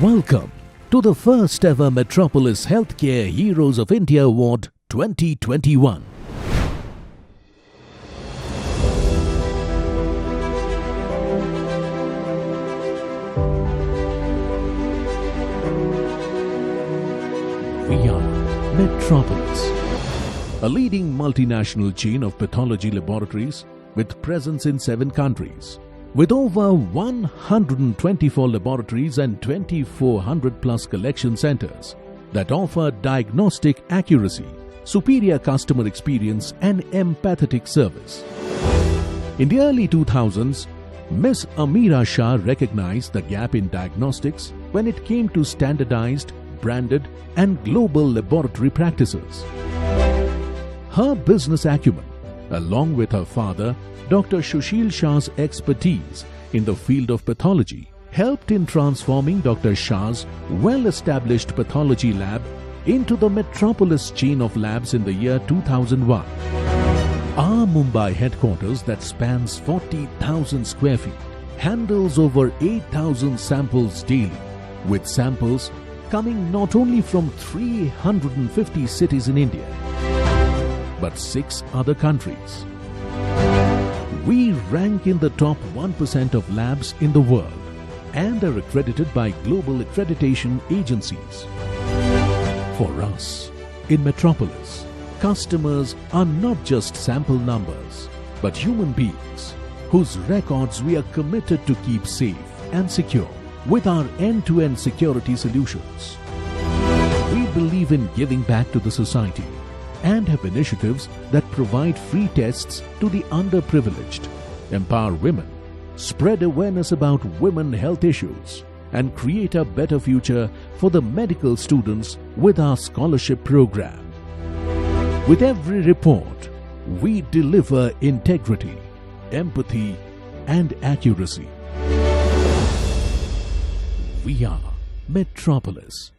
Welcome to the first ever Metropolis Healthcare Heroes of India Award 2021. We are Metropolis, a leading multinational chain of pathology laboratories with presence in 7 countries. With over 124 laboratories and 2,400 plus collection centers that offer diagnostic accuracy, superior customer experience and empathetic service. In the early 2000s, Ms. Ameera Shah recognized the gap in diagnostics when it came to standardized, branded and global laboratory practices. Her business acumen, along with her father, Dr. Sushil Shah's expertise in the field of pathology, helped in transforming Dr. Shah's well-established pathology lab into the Metropolis chain of labs in the year 2001. Our Mumbai headquarters that spans 40,000 square feet handles over 8,000 samples daily, with samples coming not only from 350 cities in India, but 6 other countries. We rank in the top 1% of labs in the world and are accredited by global accreditation agencies. For us, in Metropolis, customers are not just sample numbers, but human beings whose records we are committed to keep safe and secure with our end-to-end security solutions. We believe in giving back to the society and have initiatives that provide free tests to the underprivileged, empower women, spread awareness about women health issues, and create a better future for the medical students with our scholarship program. With every report, we deliver integrity, empathy, and accuracy. We are Metropolis.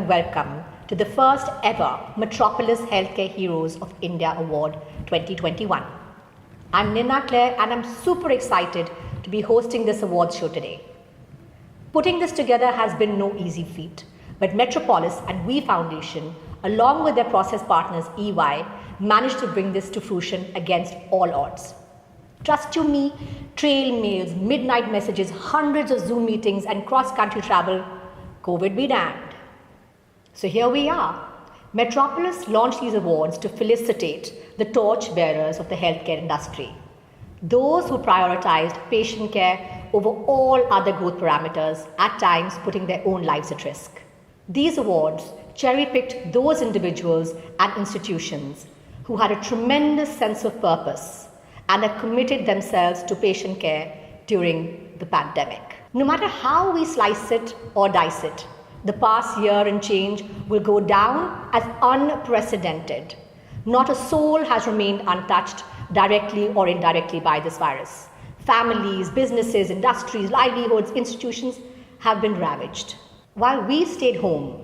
Welcome to the first ever Metropolis Healthcare Heroes of India Award 2021. I'm Nina Claire and I'm super excited to be hosting this awards show today. Putting this together has been no easy feat, but Metropolis and We Foundation, along with their process partners EY, managed to bring this to fruition against all odds. Trust you me, trail mails, midnight messages, hundreds of Zoom meetings and cross-country travel, COVID be damned. So here we are. Metropolis launched these awards to felicitate the torch bearers of the healthcare industry. Those who prioritized patient care over all other growth parameters, at times putting their own lives at risk. These awards cherry-picked those individuals and institutions who had a tremendous sense of purpose and have committed themselves to patient care during the pandemic. No matter how we slice it or dice it, the past year and change will go down as unprecedented. Not a soul has remained untouched directly or indirectly by this virus. Families, businesses, industries, livelihoods, institutions have been ravaged. While we stayed home,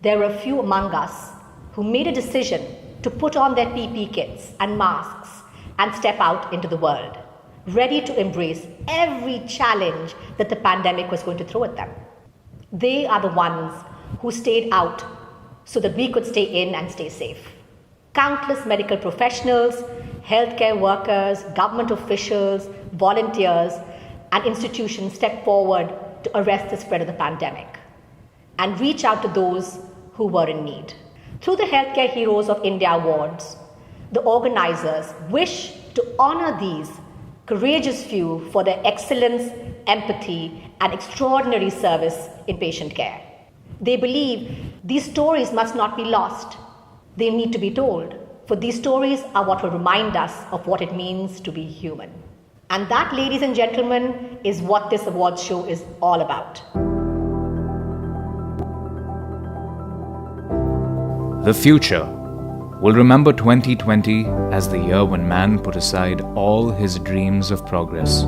there were a few among us who made a decision to put on their PPE kits and masks and step out into the world, ready to embrace every challenge that the pandemic was going to throw at them. They are the ones who stayed out so that we could stay in and stay safe. Countless medical professionals, healthcare workers, government officials, volunteers, and institutions stepped forward to arrest the spread of the pandemic and reach out to those who were in need. Through the Healthcare Heroes of India Awards, the organizers wish to honor these courageous few for their excellence, empathy, and extraordinary service in patient care. They believe these stories must not be lost. They need to be told For these stories are what will remind us of what it means to be human. And that, ladies and gentlemen, is what this awards show is all about. The future will remember 2020 as the year when man put aside all his dreams of progress,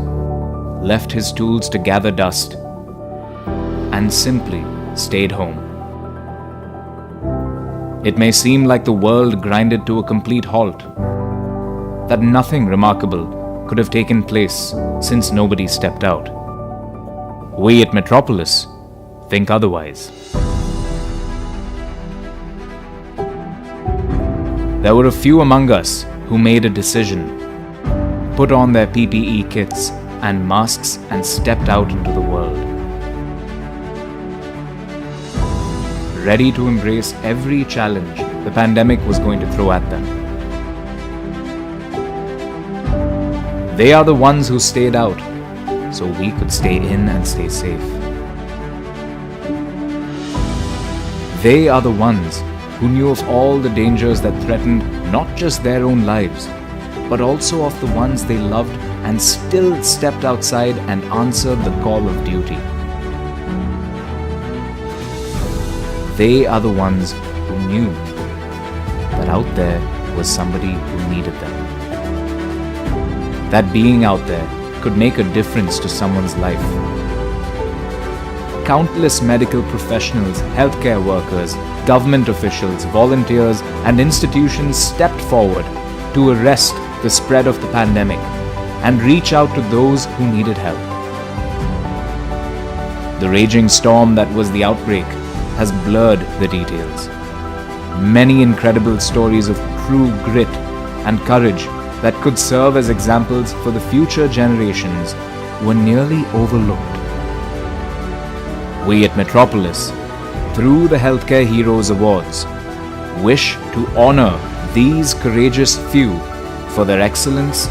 left his tools to gather dust, and simply stayed home. It may seem like the world grinded to a complete halt, that nothing remarkable could have taken place since nobody stepped out. We at Metropolis think otherwise. There were a few among us who made a decision, put on their PPE kits and masks and stepped out into the world, ready to embrace every challenge the pandemic was going to throw at them. They are the ones who stayed out so we could stay in and stay safe. They are the ones who knew of all the dangers that threatened not just their own lives, but also of the ones they loved and still stepped outside and answered the call of duty. They are the ones who knew that out there was somebody who needed them. That being out there could make a difference to someone's life. Countless medical professionals, healthcare workers, government officials, volunteers, and institutions stepped forward to arrest the spread of the pandemic and reach out to those who needed help. The raging storm that was the outbreak has blurred the details. Many incredible stories of true grit and courage that could serve as examples for the future generations were nearly overlooked. We at Metropolis, through the Healthcare Heroes Awards, wish to honor these courageous few for their excellence,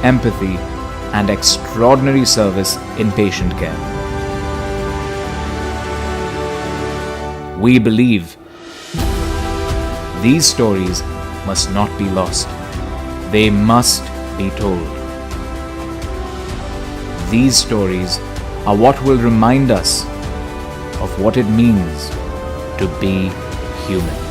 empathy, and extraordinary service in patient care. We believe these stories must not be lost. They must be told. These stories are what will remind us of what it means to be human.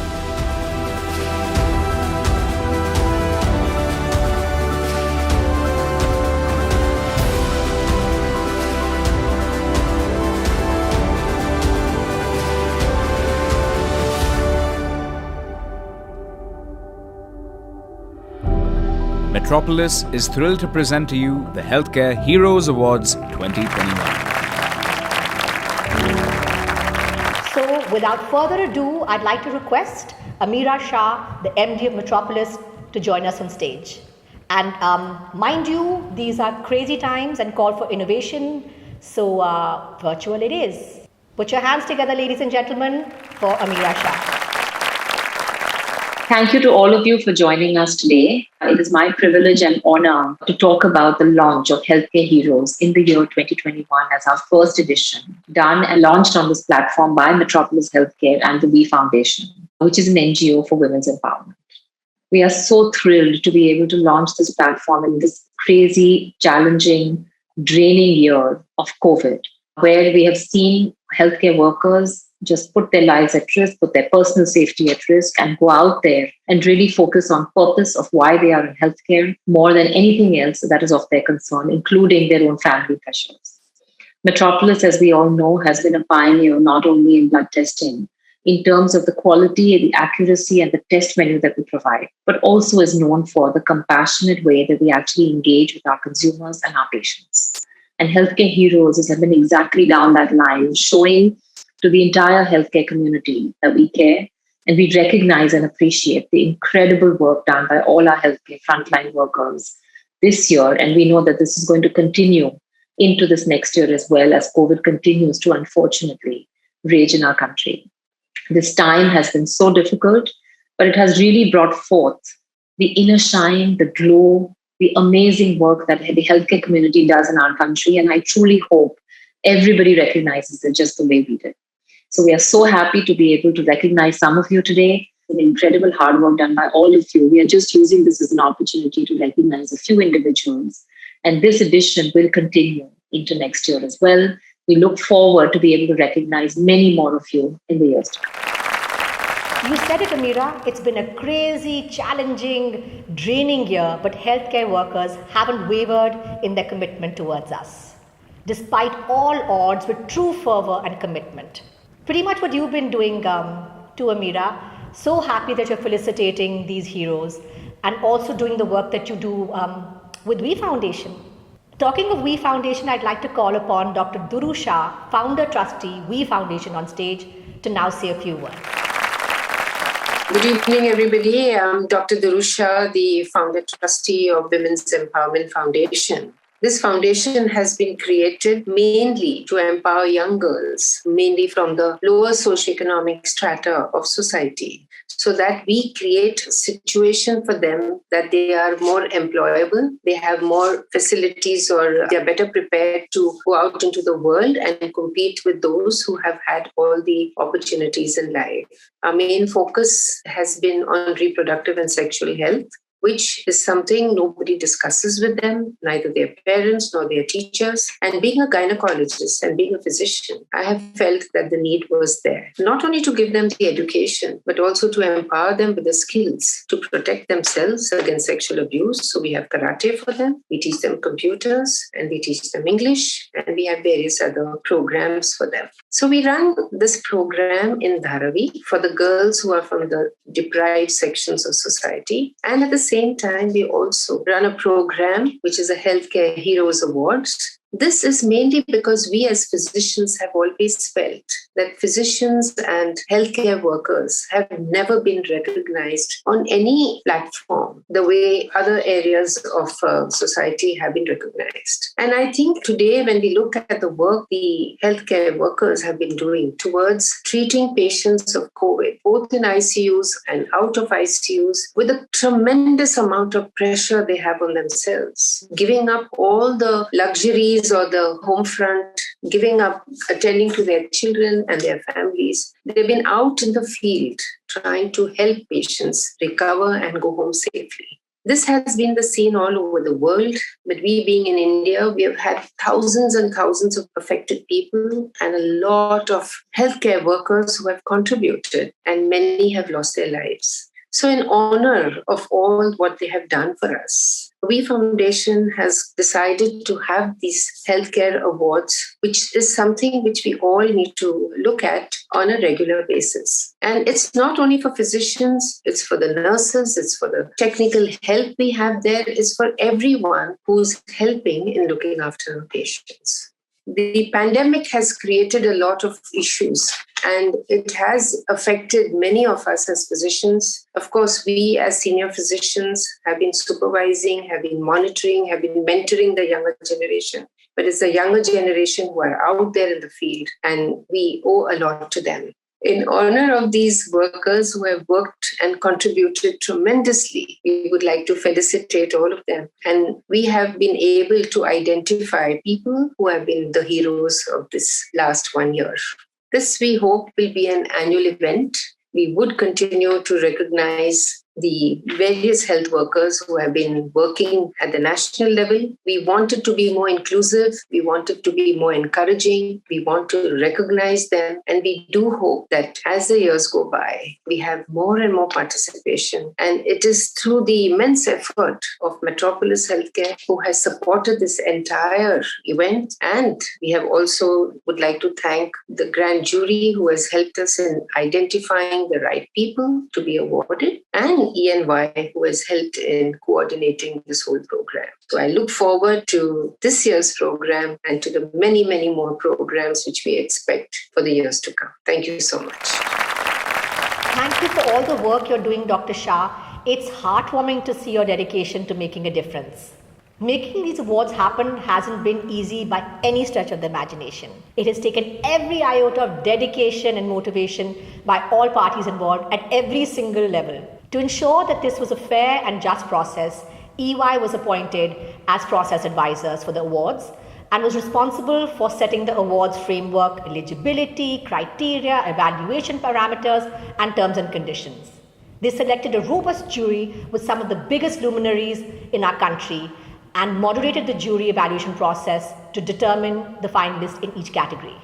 Metropolis is thrilled to present to you the Healthcare Heroes Awards 2021. So, without further ado, I'd like to request Ameera Shah, the MD of Metropolis, to join us on stage. And mind you, these are crazy times and call for innovation, so virtual it is. Put your hands together, ladies and gentlemen, for Ameera Shah. Thank you to all of you for joining us today. It is my privilege and honor to talk about the launch of Healthcare Heroes in the year 2021 as our first edition, done and launched on this platform by Metropolis Healthcare and the We Foundation, which is an NGO for women's empowerment. We are so thrilled to be able to launch this platform in this crazy, challenging, draining year of COVID, where we have seen healthcare workers just put their lives at risk, put their personal safety at risk, and go out there and really focus on purpose of why they are in healthcare more than anything else that is of their concern, including their own family pressures. Metropolis, as we all know, has been a pioneer not only in blood testing, in terms of the quality, the accuracy, and the test menu that we provide, but also is known for the compassionate way that we actually engage with our consumers and our patients. And Healthcare Heroes has been exactly down that line, showing to the entire healthcare community that we care and we recognize and appreciate the incredible work done by all our healthcare frontline workers this year. And we know that this is going to continue into this next year as well as COVID continues to unfortunately rage in our country. This time has been so difficult, but it has really brought forth the inner shine, the glow, the amazing work that the healthcare community does in our country. And I truly hope everybody recognizes it just the way we did. So we are so happy to be able to recognize some of you today. for the incredible hard work done by all of you. We are just using this as an opportunity to recognize a few individuals. And this edition will continue into next year as well. We look forward to be able to recognize many more of you in the years to come. You said it, Ameera. It's been a crazy, challenging, draining year, but healthcare workers haven't wavered in their commitment towards us, despite all odds, with true fervor and commitment. Pretty much what you've been doing too, Ameera. So happy that you're felicitating these heroes and also doing the work that you do with We Foundation. Talking of We Foundation, I'd like to call upon Dr. Duru Shah, founder trustee, We Foundation, on stage to now say a few words. Good evening, everybody. I'm Dr. Duru Shah, the founder trustee of Women's Empowerment Foundation. This foundation has been created mainly to empower young girls, mainly from the lower socioeconomic strata of society, so that we create a situation for them that they are more employable, they have more facilities, or they are better prepared to go out into the world and compete with those who have had all the opportunities in life. Our main focus has been on reproductive and sexual health, which is something nobody discusses with them, neither their parents nor their teachers. And being a gynecologist and being a physician, I have felt that the need was there, not only to give them the education, but also to empower them with the skills to protect themselves against sexual abuse. So we have karate for them, we teach them computers, and we teach them English, and we have various other programs for them. So we run this program in Dharavi for the girls who are from the deprived sections of society. And at the same time, we also run a program which is a Healthcare Heroes Awards. This is mainly because we as physicians have always felt that physicians and healthcare workers have never been recognized on any platform the way other areas of society have been recognized. And I think today, when we look at the work the healthcare workers have been doing towards treating patients of COVID, both in ICUs and out of ICUs, with a tremendous amount of pressure they have on themselves, giving up all the luxuries or the home front, giving up attending to their children and their families. They've been out in the field trying to help patients recover and go home safely. This has been the scene all over the world, but we being in India, we have had thousands and thousands of affected people and a lot of healthcare workers who have contributed, and many have lost their lives. So in honor of all what they have done for us, We Foundation has decided to have these healthcare awards, which is something which we all need to look at on a regular basis. And it's not only for physicians, it's for the nurses, it's for the technical help we have there, it's for everyone who's helping in looking after patients. The pandemic has created a lot of issues, and it has affected many of us as physicians. Of course, we as senior physicians have been supervising, have been monitoring, have been mentoring the younger generation. But it's the younger generation who are out there in the field, and we owe a lot to them. In honor of these workers who have worked and contributed tremendously, we would like to felicitate all of them. And we have been able to identify people who have been the heroes of this last 1 year. This, we hope, will be an annual event. We would continue to recognize the various health workers who have been working at the national level. We want it to be more inclusive. We want it to be more encouraging. We want to recognize them. And we do hope that as the years go by, we have more and more participation. And it is through the immense effort of Metropolis Healthcare who has supported this entire event. And we have also would like to thank the grand jury who has helped us in identifying the right people to be awarded, and ENY, who has helped in coordinating this whole program. So I look forward to this year's program and to the many, many more programs which we expect for the years to come. Thank you so much. Thank you for all the work you're doing, Dr. Shah. It's heartwarming to see your dedication to making a difference. Making these awards happen hasn't been easy by any stretch of the imagination. It has taken every iota of dedication and motivation by all parties involved at every single level. To ensure that this was a fair and just process, EY was appointed as process advisors for the awards and was responsible for setting the awards framework, eligibility, criteria, evaluation parameters, and terms and conditions. They selected a robust jury with some of the biggest luminaries in our country and moderated the jury evaluation process to determine the finalists in each category.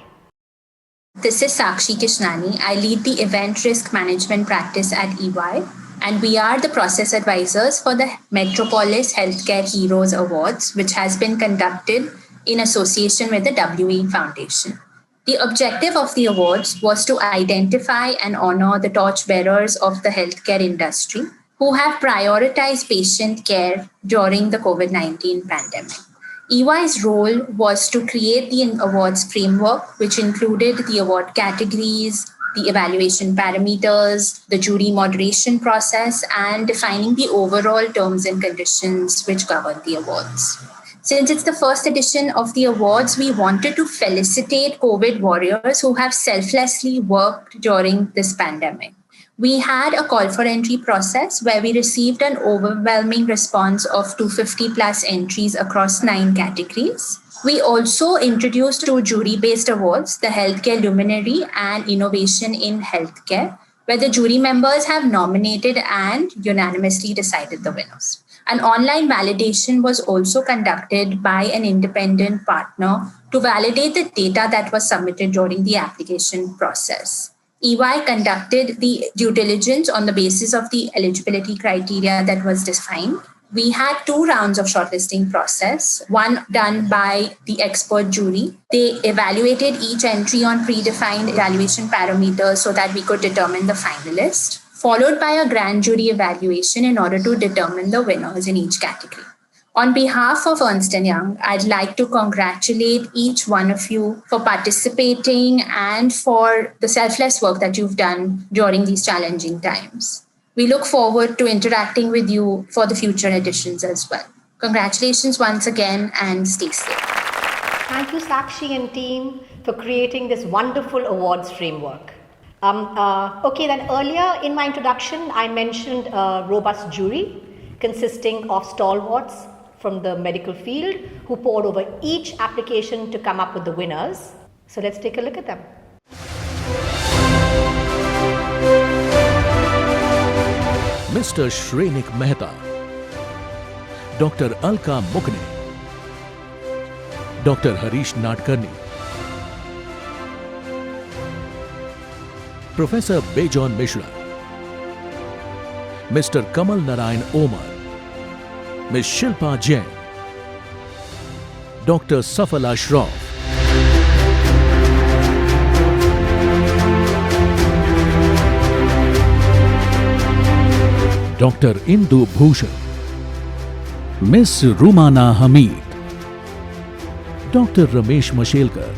This is Sakshi Kishnani. I lead the event risk management practice at EY, and we are the process advisors for the Metropolis Healthcare Heroes Awards, which has been conducted in association with the WE Foundation. The objective of the awards was to identify and honor the torchbearers of the healthcare industry who have prioritized patient care during the COVID-19 pandemic. EY's role was to create the awards framework, which included the award categories, the evaluation parameters, the jury moderation process, and defining the overall terms and conditions which govern the awards. Since it's the first edition of the awards, we wanted to felicitate COVID warriors who have selflessly worked during this pandemic. We had a call for entry process where we received an overwhelming response of 250 plus entries across 9 categories. We also introduced 2 jury-based awards, the Healthcare Luminary and Innovation in Healthcare, where the jury members have nominated and unanimously decided the winners. An online validation was also conducted by an independent partner to validate the data that was submitted during the application process. EY conducted the due diligence on the basis of the eligibility criteria that was defined. We had 2 rounds of shortlisting process, one done by the expert jury. They evaluated each entry on predefined evaluation parameters so that we could determine the finalist, followed by a grand jury evaluation in order to determine the winners in each category. On behalf of Ernst & Young, I'd like to congratulate each one of you for participating and for the selfless work that you've done during these challenging times. We look forward to interacting with you for the future editions as well. Congratulations once again and stay safe. Thank you, Sakshi and team, for creating this wonderful awards framework. Okay, then earlier in my introduction, I mentioned a robust jury consisting of stalwarts from the medical field who pored over each application to come up with the winners. So let's take a look at them. Mr. Shrenik Mehta, Dr. Alka Mukne, Dr. Harish Nadkarni, Professor Bejon Mishra, Mr. Kamal Narayan Omar, Ms. Shilpa Jain, Dr. Safala Shroff, Dr. Indu Bhushan, Ms. Rumana Hamid, Dr. Ramesh Mashelkar.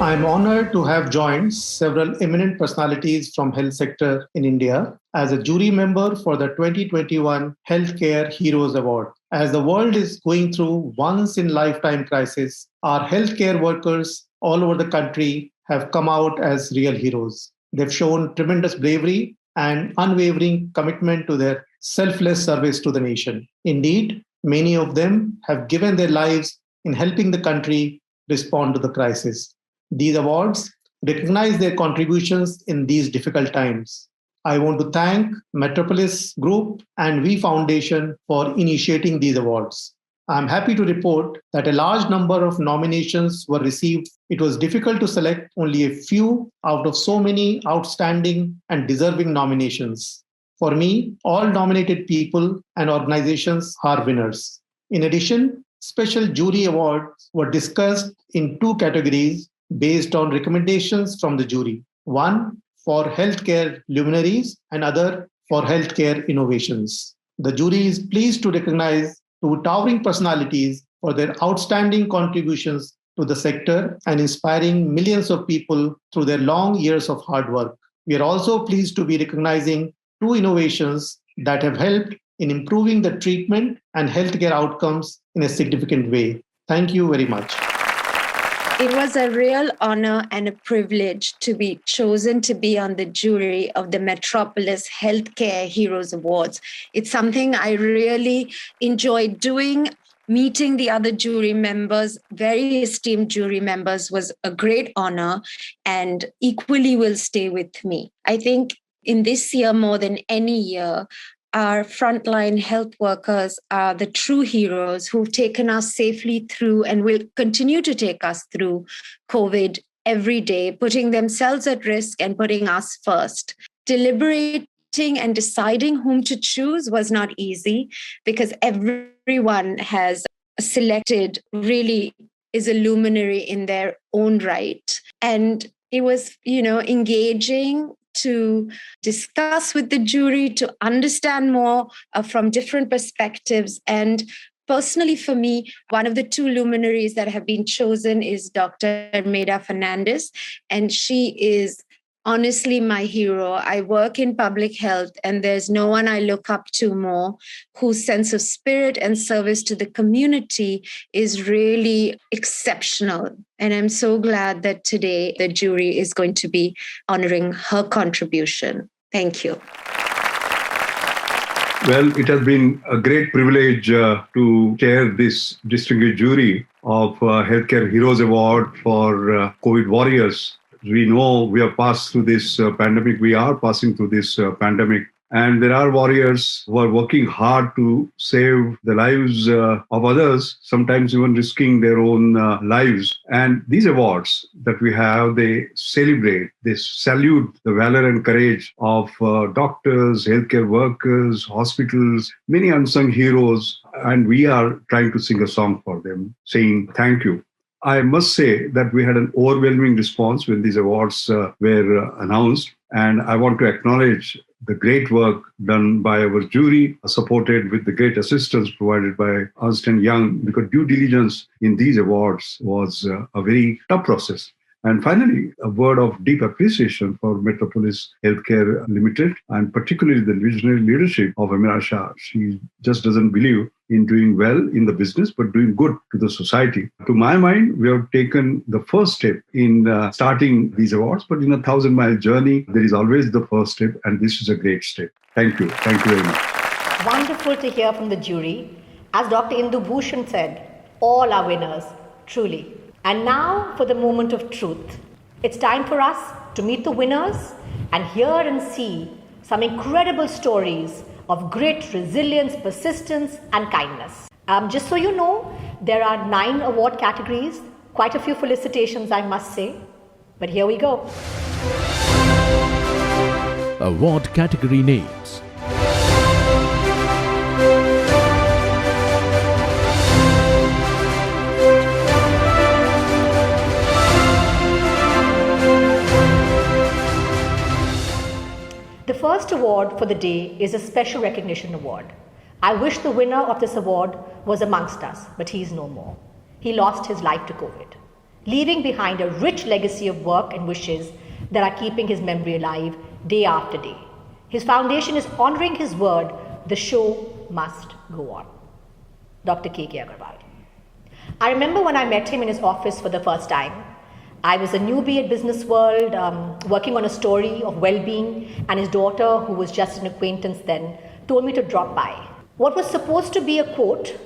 I am honored to have joined several eminent personalities from health sector in India as a jury member for the 2021 Healthcare Heroes Award. As the world is going through once-in-lifetime crisis, our healthcare workers all over the country have come out as real heroes. They've shown tremendous bravery and unwavering commitment to their selfless service to the nation. Indeed, many of them have given their lives in helping the country respond to the crisis. These awards recognize their contributions in these difficult times. I want to thank Metropolis Group and WE Foundation for initiating these awards. I'm happy to report that a large number of nominations were received. It was difficult to select only a few out of so many outstanding and deserving nominations. For me, all nominated people and organizations are winners. In addition, special jury awards were discussed in 2 categories based on recommendations from the jury. One for healthcare luminaries and other for healthcare innovations. The jury is pleased to recognize 2 towering personalities for their outstanding contributions to the sector and inspiring millions of people through their long years of hard work. We are also pleased to be recognizing 2 innovations that have helped in improving the treatment and healthcare outcomes in a significant way. Thank you very much. It was a real honor and a privilege to be chosen to be on the jury of the Metropolis Healthcare Heroes Awards. It's something I really enjoy doing. meeting the other jury members, very esteemed jury members, was a great honor and equally will stay with me. I think in this year, more than any year, our frontline health workers are the true heroes who've taken us safely through and will continue to take us through COVID every day, putting themselves at risk and putting us first. Deliberating and deciding whom to choose was not easy because everyone has selected really is a luminary in their own right. And it was, engaging to discuss with the jury, to understand more from different perspectives. And personally, for me, one of the two luminaries that have been chosen is Dr. Meda Fernandez, and she is honestly my hero. I work in public health, and there's no one I look up to more, whose sense of spirit and service to the community is really exceptional. And I'm so glad that today the jury is going to be honoring her contribution. Thank you. Well, it has been a great privilege to chair this distinguished jury of Healthcare Heroes Award for COVID Warriors. We know we have passed through this pandemic. We are passing through this pandemic. And there are warriors who are working hard to save the lives of others, sometimes even risking their own lives. And these awards that we have, they celebrate, they salute the valor and courage of doctors, healthcare workers, hospitals, many unsung heroes. And we are trying to sing a song for them, saying thank you. I must say that we had an overwhelming response when these awards were announced. And I want to acknowledge the great work done by our jury, supported with the great assistance provided by Ernst & Young, because due diligence in these awards was a very tough process. And finally, a word of deep appreciation for Metropolis Healthcare Limited, and particularly the visionary leadership of Amira Shah. She just doesn't believe in doing well in the business, but doing good to the society. To my mind, we have taken the first step in starting these awards, but in a 1,000-mile journey, there is always the first step, and this is a great step. Thank you. Thank you very much. Wonderful to hear from the jury. As Dr. Indu Bhushan said, all are winners, truly. And now for the moment of truth. It's time for us to meet the winners and hear and see some incredible stories of grit, resilience, persistence, and kindness. Just so you know, there are 9 award categories, quite a few felicitations, I must say. But here we go. Award category names. The first award for the day is a Special Recognition Award. I wish the winner of this award was amongst us, but he's no more. He lost his life to COVID, leaving behind a rich legacy of work and wishes that are keeping his memory alive day after day. His foundation is honoring his word, the show must go on. Dr. K.K. Agarwal. I remember when I met him in his office for the first time. I was a newbie at Business World, working on a story of well-being, and his daughter, who was just an acquaintance then, told me to drop by. What was supposed to be a quote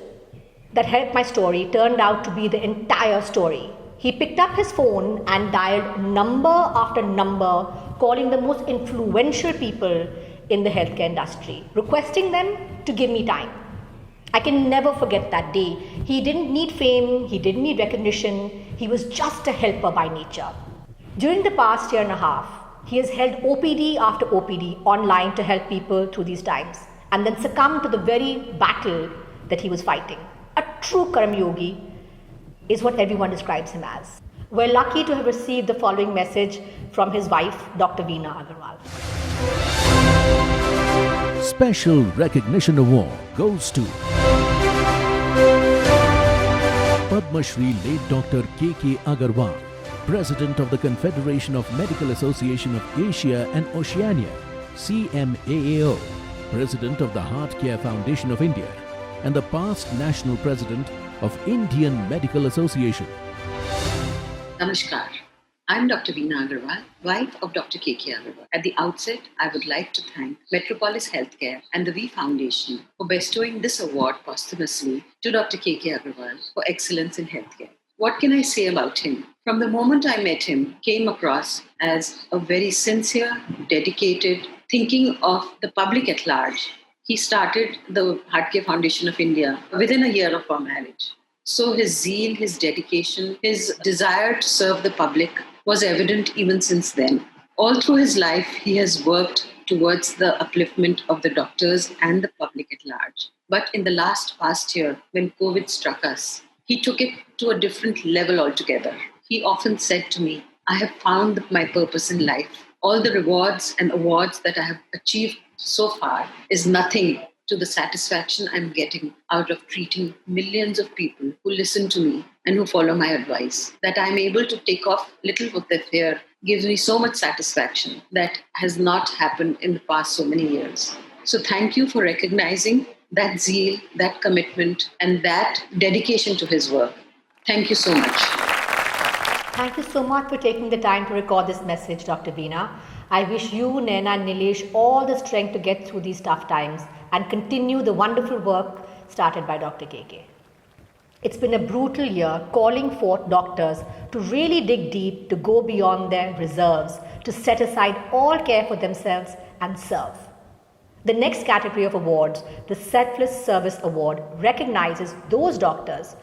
that helped my story turned out to be the entire story. He picked up his phone and dialed number after number, calling the most influential people in the healthcare industry, requesting them to give me time. I can never forget that day. He didn't need fame, he didn't need recognition, he was just a helper by nature. During the past year and a half, he has held OPD after OPD online to help people through these times, and then succumbed to the very battle that he was fighting. A true Karam Yogi is what everyone describes him as. We're lucky to have received the following message from his wife, Dr. Veena Agarwal. Special Recognition Award goes to Padma Shri late Dr. K.K. Agarwal, President of the Confederation of Medical Association of Asia and Oceania, CMAAO, President of the Heart Care Foundation of India, and the past National President of Indian Medical Association. Namaskar. I'm Dr. Veena Agarwal, wife of Dr. K.K. Agarwal. At the outset, I would like to thank Metropolis Healthcare and the V Foundation for bestowing this award posthumously to Dr. K.K. Agarwal for excellence in healthcare. What can I say about him? From the moment I met him, came across as a very sincere, dedicated, thinking of the public at large. He started the Heartcare Foundation of India within a year of our marriage. So his zeal, his dedication, his desire to serve the public was evident even since then. All through his life, he has worked towards the upliftment of the doctors and the public at large. But in the past year, when COVID struck us, he took it to a different level altogether. He often said to me, I have found my purpose in life. All the rewards and awards that I have achieved so far is nothing to the satisfaction I'm getting out of treating millions of people who listen to me and who follow my advice. That I'm able to take off little of their fear gives me so much satisfaction that has not happened in the past so many years. So thank you for recognizing that zeal, that commitment, and that dedication to his work. Thank you so much. Thank you so much for taking the time to record this message, Dr. Veena. I wish you, Naina, and Nilesh all the strength to get through these tough times and continue the wonderful work started by Dr. KK. It's been a brutal year calling forth doctors to really dig deep, to go beyond their reserves, to set aside all care for themselves and serve. The next category of awards, the Selfless Service Award, recognizes those doctors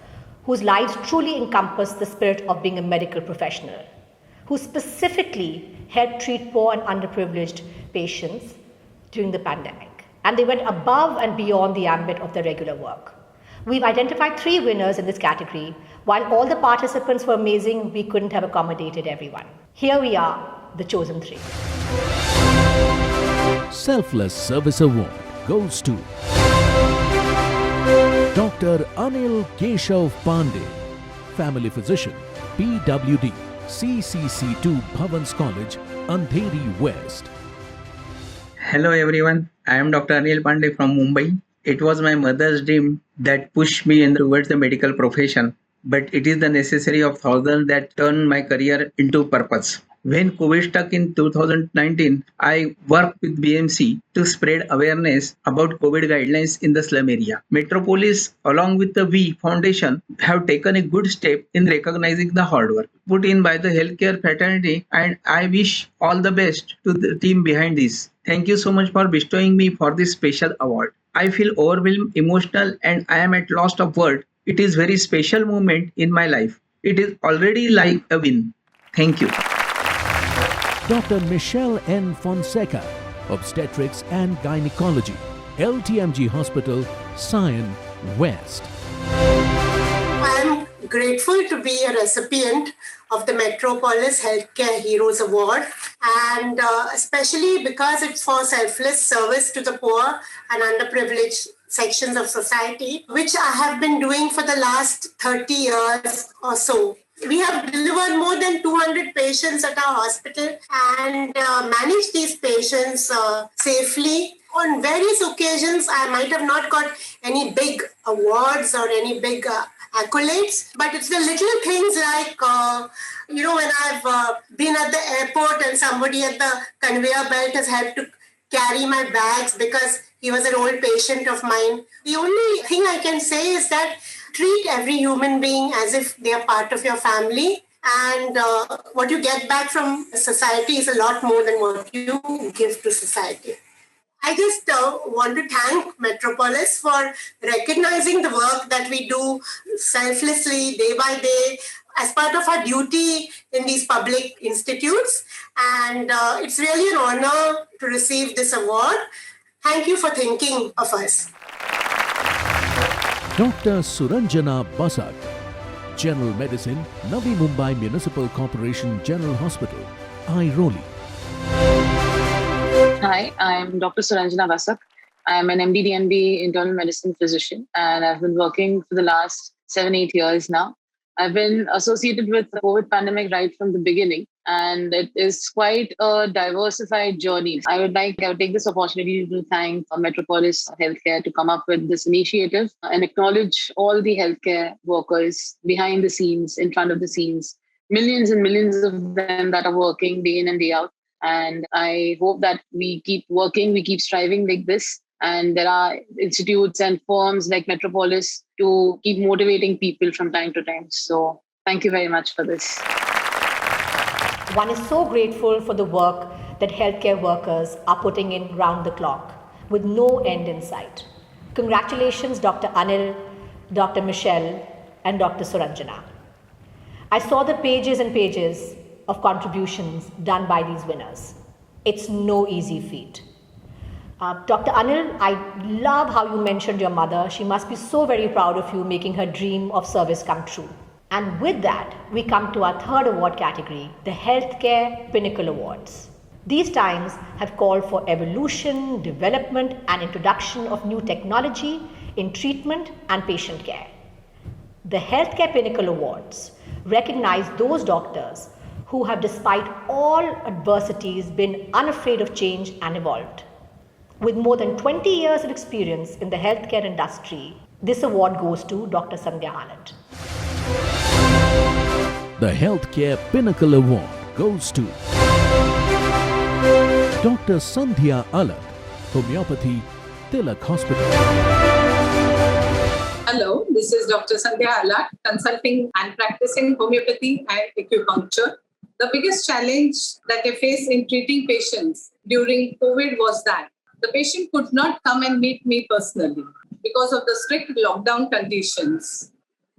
whose lives truly encompass the spirit of being a medical professional, who specifically helped treat poor and underprivileged patients during the pandemic. And they went above and beyond the ambit of their regular work. We've identified 3 winners in this category. While all the participants were amazing, we couldn't have accommodated everyone. Here we are, the chosen 3. Selfless Service Award goes to Dr. Anil Keshav Pandey, Family Physician, PWD, CCC2 Bhavans College, Andheri West. Hello everyone, I am Dr. Anil Pandey from Mumbai. It was my mother's dream that pushed me towards the medical profession, but it is the necessary of thousands that turned my career into purpose. When COVID struck in 2019, I worked with BMC to spread awareness about COVID guidelines in the slum area. Metropolis, along with the V Foundation, have taken a good step in recognizing the hard work put in by the healthcare fraternity, and I wish all the best to the team behind this. Thank you so much for bestowing me for this special award. I feel overwhelmed, emotional, and I am at loss of words. It is a very special moment in my life. It is already like a win. Thank you. Dr. Michelle N. Fonseca, Obstetrics and Gynecology, LTMG Hospital, Sion, West. I'm grateful to be a recipient of the Metropolis Healthcare Heroes Award, and especially because it's for selfless service to the poor and underprivileged sections of society, which I have been doing for the last 30 years or so. We have delivered more than 200 patients at our hospital and managed these patients safely. On various occasions, I might have not got any big awards or any big accolades, but it's the little things like, when I've been at the airport and somebody at the conveyor belt has helped to carry my bags because he was an old patient of mine. The only thing I can say is that treat every human being as if they are part of your family, and what you get back from society is a lot more than what you give to society. I just want to thank Metropolis for recognizing the work that we do selflessly, day by day, as part of our duty in these public institutes. And it's really an honor to receive this award. Thank you for thinking of us. Dr. Suranjana Basak, General Medicine, Navi Mumbai Municipal Corporation General Hospital, Airoli. Hi, I'm Dr. Suranjana Basak. I'm an MD-DNB internal medicine physician, and I've been working for the last 7-8 years now. I've been associated with the COVID pandemic right from the beginning, and it is quite a diversified journey. I would take this opportunity to thank Metropolis Healthcare to come up with this initiative and acknowledge all the healthcare workers behind the scenes, in front of the scenes, millions and millions of them that are working day in and day out. And I hope that we keep working, we keep striving like this. And there are institutes and firms like Metropolis to keep motivating people from time to time. So thank you very much for this. One is so grateful for the work that healthcare workers are putting in round the clock with no end in sight. Congratulations, Dr. Anil, Dr. Michelle, and Dr. Suranjana. I saw the pages and pages of contributions done by these winners. It's no easy feat. Dr. Anil, I love how you mentioned your mother. She must be so very proud of you making her dream of service come true. And with that, we come to our third award category, the Healthcare Pinnacle Awards. These times have called for evolution, development, and introduction of new technology in treatment and patient care. The Healthcare Pinnacle Awards recognize those doctors who have, despite all adversities, been unafraid of change and evolved. With more than 20 years of experience in the healthcare industry, this award goes to Dr. Sandhya Alat. The Healthcare Pinnacle Award goes to Dr. Sandhya Alat, Homeopathy, Tilak Hospital. Hello, this is Dr. Sandhya Alat, consulting and practicing homeopathy and acupuncture. The biggest challenge that I faced in treating patients during COVID was that the patient could not come and meet me personally because of the strict lockdown conditions.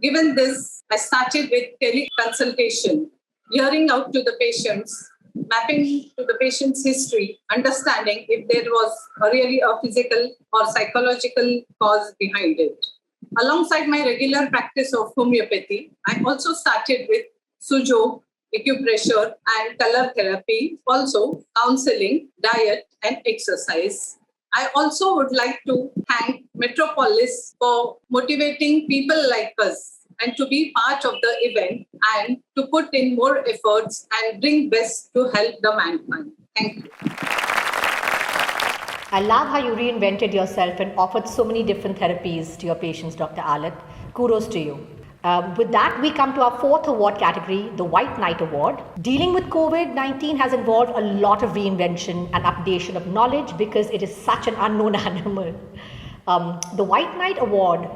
Given this, I started with teleconsultation, hearing out to the patients, mapping to the patient's history, understanding if there was really a physical or psychological cause behind it. Alongside my regular practice of homeopathy, I also started with Suzhou, acupressure and color therapy, also counseling, diet and exercise. I also would like to thank Metropolis for motivating people like us and to be part of the event and to put in more efforts and bring best to help the mankind. Thank you. I love how you reinvented yourself and offered so many different therapies to your patients, Dr. Alat. Kudos to you. With that, we come to our fourth award category, the White Knight Award. Dealing with COVID-19 has involved a lot of reinvention and updation of knowledge because it is such an unknown animal. The White Knight Award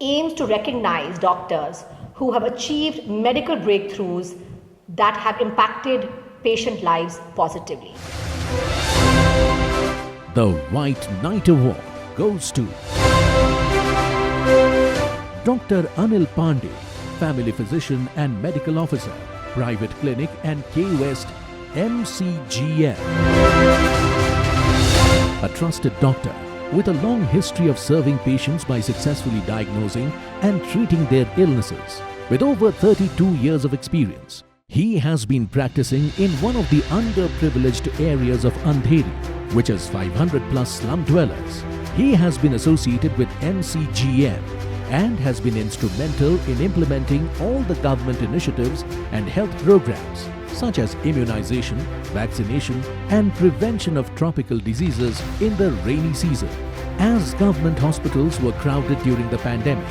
aims to recognize doctors who have achieved medical breakthroughs that have impacted patient lives positively. The White Knight Award goes to Dr. Anil Pandey, Family Physician and Medical Officer, Private Clinic and K West, MCGM. A trusted doctor with a long history of serving patients by successfully diagnosing and treating their illnesses. With over 32 years of experience, he has been practicing in one of the underprivileged areas of Andheri, which has 500 plus slum dwellers. He has been associated with MCGM and has been instrumental in implementing all the government initiatives and health programs such as immunization, vaccination and prevention of tropical diseases in the rainy season. As government hospitals were crowded during the pandemic,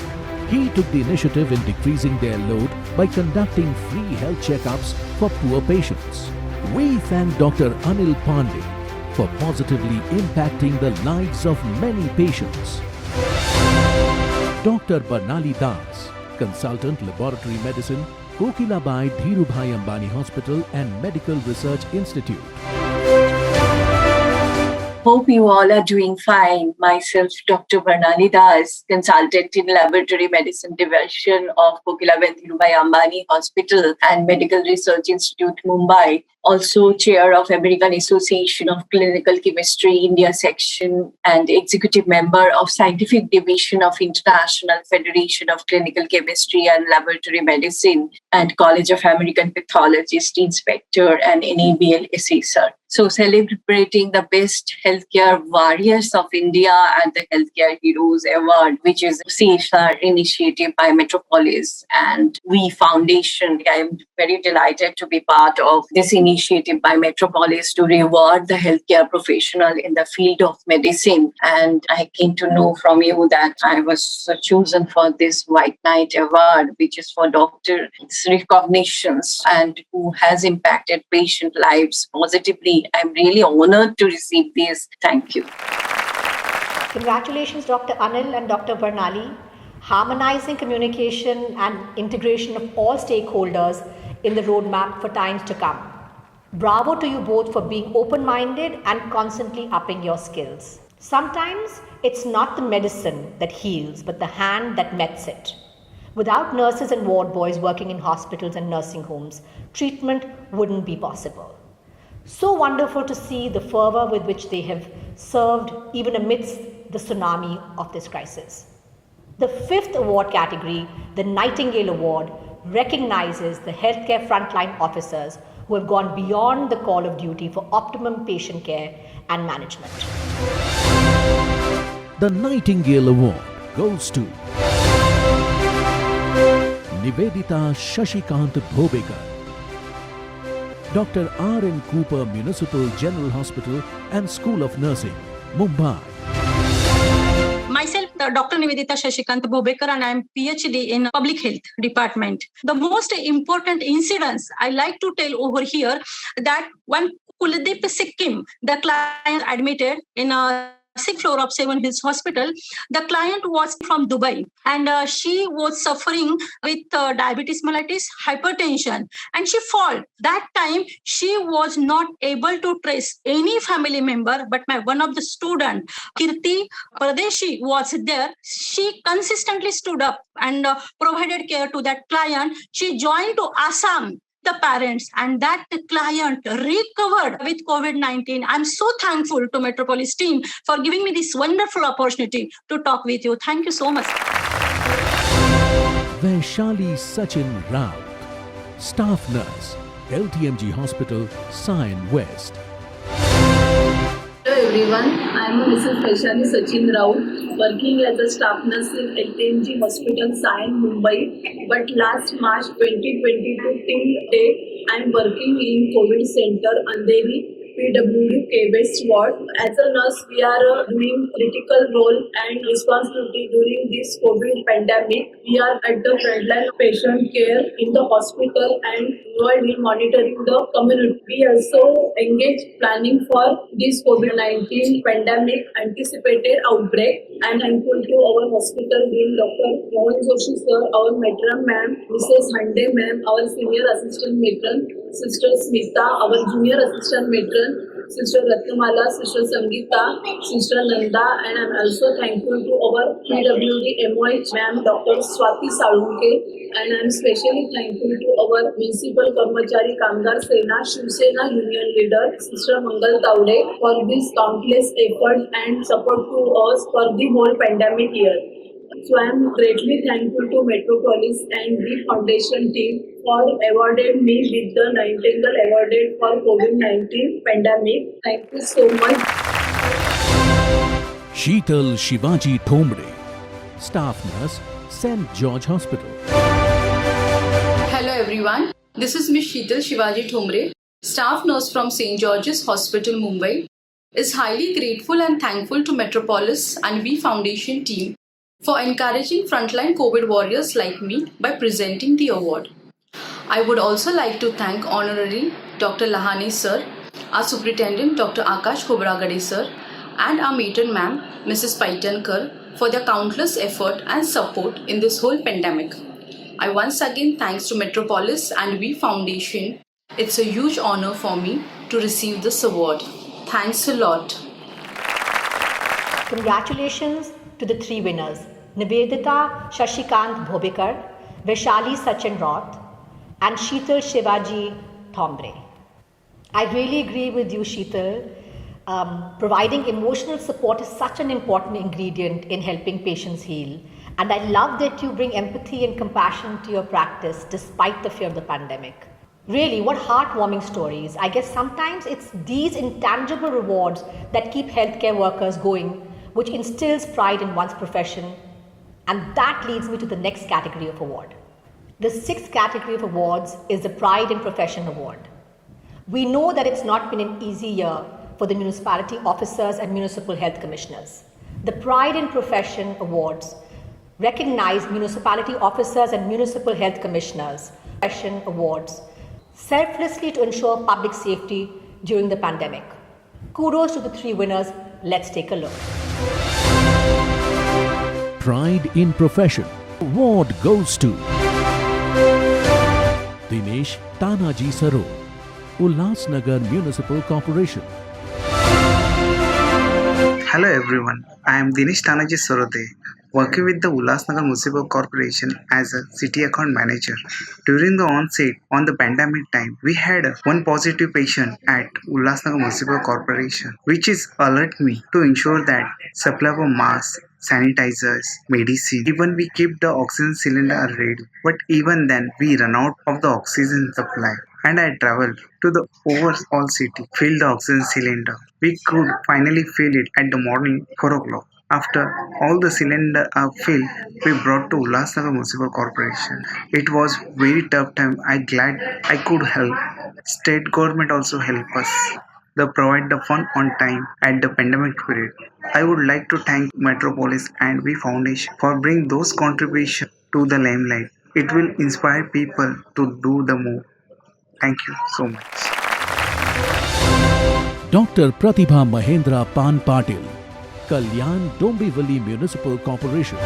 he took the initiative in decreasing their load by conducting free health checkups for poor patients. We thank Dr. Anil Pandey for positively impacting the lives of many patients. Dr. Barnali Das, Consultant Laboratory Medicine, Kokilabai Dhirubhai Ambani Hospital and Medical Research Institute. Hope you all are doing fine. Myself, Dr. Barnali Das, Consultant in Laboratory Medicine Division of Kokilabai Dhirubhai Ambani Hospital and Medical Research Institute, Mumbai. Also Chair of American Association of Clinical Chemistry India Section and Executive Member of Scientific Division of International Federation of Clinical Chemistry and Laboratory Medicine and College of American Pathologist Inspector and NABL Assessor. So celebrating the best healthcare warriors of India and the Healthcare Heroes Award, which is a CSR initiative by Metropolis and We Foundation. I am very delighted to be part of this initiative initiative by Metropolis to reward the healthcare professional in the field of medicine. And I came to know from you that I was chosen for this White Knight Award, which is for doctors' recognitions and who has impacted patient lives positively. I'm really honored to receive this. Thank you. Congratulations, Dr. Anil and Dr. Bernali. Harmonizing communication and integration of all stakeholders in the roadmap for times to come. Bravo to you both for being open-minded and constantly upping your skills. Sometimes it's not the medicine that heals, but the hand that mets it. Without nurses and ward boys working in hospitals and nursing homes, treatment wouldn't be possible. So wonderful to see the fervor with which they have served even amidst the tsunami of this crisis. The fifth award category, the Nightingale Award, recognizes the healthcare frontline officers who have gone beyond the call of duty for optimum patient care and management. The Nightingale Award goes to Nivedita Shashikant Bhobekar, Dr. R.N. Cooper Municipal General Hospital and School of Nursing, Mumbai. Myself, Dr. Nivedita Shashikant Bhobekar, and I am PhD in Public Health Department. The most important incidents I like to tell over here that when Kuldeep Sikkim, the client admitted in a 6th floor of Seven Hills Hospital, the client was from Dubai and she was suffering with diabetes mellitus, hypertension, and she fall. That time she was not able to trace any family member, but one of the student, Kirti Pradeshi, was there. She consistently stood up and provided care to that client. She joined to Assam, the parents, and that client recovered with COVID-19. I'm so thankful to Metropolis team for giving me this wonderful opportunity to talk with you. Thank you so much. Vaishali Sachin Raut, Staff Nurse, LTMG Hospital, Sion West. Hello everyone, I am Mrs. Vaishali Sachin Raut, working as a staff nurse in LTMG Hospital, Sion, Mumbai. But last March 2022 till date, I am working in COVID Center, Andheri, PWD K-based ward. As a nurse, we are doing critical role and responsibility during this COVID pandemic. We are at the frontline of patient care in the hospital and while we monitoring the community. We also engage planning for this COVID-19 pandemic anticipated outbreak. I am thankful to our hospital team, Dr. Mohan Joshi sir, our matron ma'am, Mrs. Hande ma'am, our senior assistant matron, Sister Smita, our junior assistant matron, Sister Ratnamala, Sister Sangeeta, Sister Nanda, and I am also thankful to our PWD MOH ma'am, Dr. Swati Salunke, and I am especially thankful to our Municipal Karmachari Kamdar Sena, Shiv Sena Union Leader, Sister Mangal Taude, for this countless effort and support to us for the whole pandemic year. So I am greatly thankful to Metropolis and the foundation team for awarding me with the Nightingale Awarded for COVID-19 pandemic. Thank you so much. Sheetal Shivaji Thomre, Staff Nurse, St. George Hospital. Hello everyone, this is Ms. Sheetal Shivaji Thomre, Staff Nurse from St. George's Hospital, Mumbai. Is highly grateful and thankful to Metropolis and V Foundation team for encouraging frontline COVID warriors like me by presenting the award. I would also like to thank Honorary Dr. Lahani sir, our Superintendent Dr. Akash Khobragade sir, and our matron ma'am, Mrs. Paitankar, for their countless effort and support in this whole pandemic. I once again thanks to Metropolis and V Foundation. It's a huge honor for me to receive this award. Thanks a lot. Congratulations to the three winners, Nivedita Shashikant Bhobekar, Vaishali Sachin Raut, and Sheetal Shivaji Thomre. I really agree with you, Sheetal. Providing emotional support is such an important ingredient in helping patients heal. And I love that you bring empathy and compassion to your practice despite the fear of the pandemic. Really, what heartwarming stories. I guess sometimes it's these intangible rewards that keep healthcare workers going, which instills pride in one's profession. And that leads me to the next category of award. The sixth category of awards is the Pride in Profession Award. We know that it's not been an easy year for the municipality officers and municipal health commissioners. The Pride in Profession Awards recognize municipality officers and municipal health commissioners. Profession Awards selflessly to ensure public safety during the pandemic. Kudos to the 3 winners. Let's take a look. Pride in Profession award goes to Dinesh Tanaji Saro, Ulhasnagar Municipal Corporation. Hello everyone, I am Dinesh Tanaji Sarode, working with the Ulhasnagar Municipal Corporation as a city account manager. During the onset on the pandemic time, we had one positive patient at Ulhasnagar Municipal Corporation, which is alert me to ensure that supply of masks, sanitizers, medicine, even we keep the oxygen cylinder ready. But even then, we run out of the oxygen supply. And I traveled to the overall city, fill the oxygen cylinder. We could finally fill it at the morning 4 o'clock. After all the cylinder are filled, we brought to Ulhasnagar Municipal Corporation. It was very tough time. I'm glad I could help. State government also helped us. They provide the fund on time at the pandemic period. I would like to thank Metropolis and V Foundation for bringing those contributions to the limelight. It will inspire people to do the more. Thank you so much. Dr. Pratibha Mahendra Pan Patil, Kalyan Dombivali Municipal Corporation.